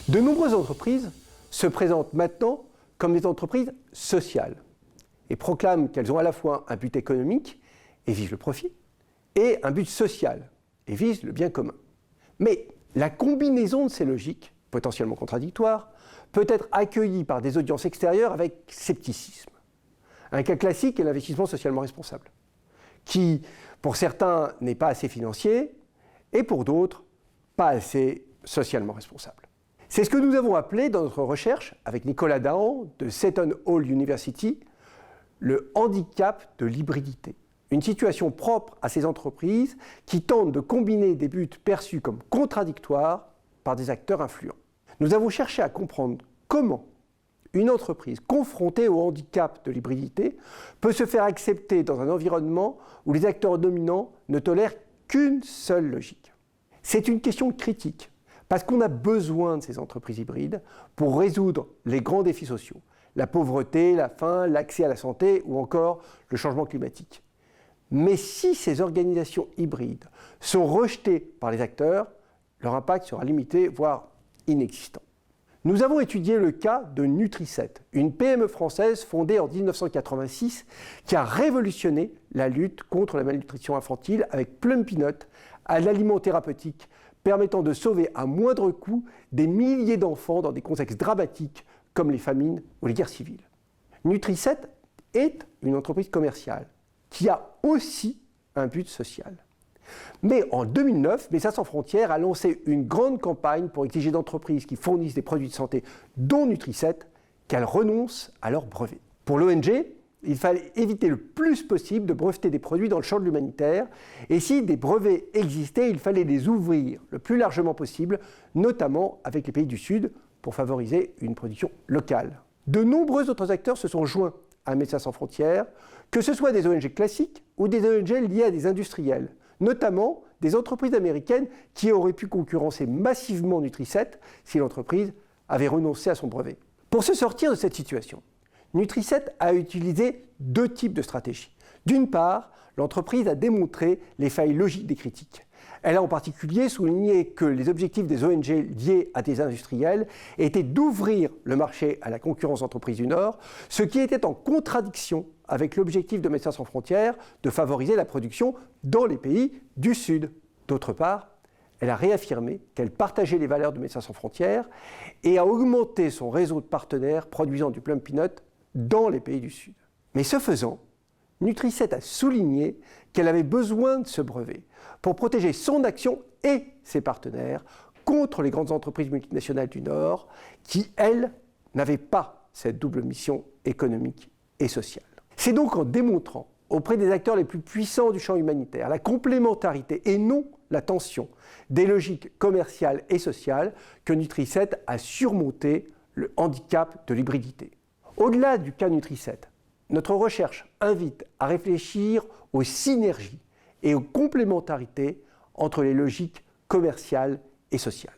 De nombreuses entreprises se présentent maintenant comme des entreprises sociales et proclament qu'elles ont à la fois un but économique et visent le profit, et un but social et visent le bien commun. Mais la combinaison de ces logiques, potentiellement contradictoires, peut être accueillie par des audiences extérieures avec scepticisme. Un cas classique est l'investissement socialement responsable, qui, pour certains, n'est pas assez financier, et pour d'autres, pas assez socialement responsable. C'est ce que nous avons appelé dans notre recherche, avec Nicolas Dahan de Seton Hall University, le handicap de l'hybridité. Une situation propre à ces entreprises qui tentent de combiner des buts perçus comme contradictoires par des acteurs influents. Nous avons cherché à comprendre comment une entreprise confrontée au handicap de l'hybridité peut se faire accepter dans un environnement où les acteurs dominants ne tolèrent qu'une seule logique. C'est une question critique, parce qu'on a besoin de ces entreprises hybrides pour résoudre les grands défis sociaux, la pauvreté, la faim, l'accès à la santé ou encore le changement climatique. Mais si ces organisations hybrides sont rejetées par les acteurs, leur impact sera limité, voire inexistant. Nous avons étudié le cas de Nutri-7, une PME française fondée en 1986 qui a révolutionné la lutte contre la malnutrition infantile avec Plum Peanut, un aliment thérapeutique permettant de sauver à moindre coût des milliers d'enfants dans des contextes dramatiques comme les famines ou les guerres civiles. Nutri-7 est une entreprise commerciale qui a aussi un but social. Mais en 2009, Médecins sans frontières a lancé une grande campagne pour exiger d'entreprises qui fournissent des produits de santé, dont Nutri-7, qu'elles renoncent à leurs brevets. Pour l'ONG, il fallait éviter le plus possible de breveter des produits dans le champ de l'humanitaire, et si des brevets existaient, il fallait les ouvrir le plus largement possible, notamment avec les pays du Sud, pour favoriser une production locale. De nombreux autres acteurs se sont joints à Médecins sans frontières, que ce soit des ONG classiques ou des ONG liées à des industriels, notamment des entreprises américaines qui auraient pu concurrencer massivement Nutri-7 si l'entreprise avait renoncé à son brevet. Pour se sortir de cette situation, Nutri-7 a utilisé deux types de stratégies. D'une part, l'entreprise a démontré les failles logiques des critiques. Elle a en particulier souligné que les objectifs des ONG liés à des industriels étaient d'ouvrir le marché à la concurrence d'entreprises du Nord, ce qui était en contradiction avec l'objectif de Médecins sans frontières de favoriser la production dans les pays du Sud. D'autre part, elle a réaffirmé qu'elle partageait les valeurs de Médecins sans frontières et a augmenté son réseau de partenaires produisant du Plum Peanut dans les pays du Sud. Mais ce faisant, Nutri-7 a souligné qu'elle avait besoin de ce brevet pour protéger son action et ses partenaires contre les grandes entreprises multinationales du Nord qui, elles, n'avaient pas cette double mission économique et sociale. C'est donc en démontrant auprès des acteurs les plus puissants du champ humanitaire la complémentarité et non la tension des logiques commerciales et sociales que Nutri-7 a surmonté le handicap de l'hybridité. Au-delà du cas Nutri-7, notre recherche invite à réfléchir aux synergies et aux complémentarités entre les logiques commerciales et sociales.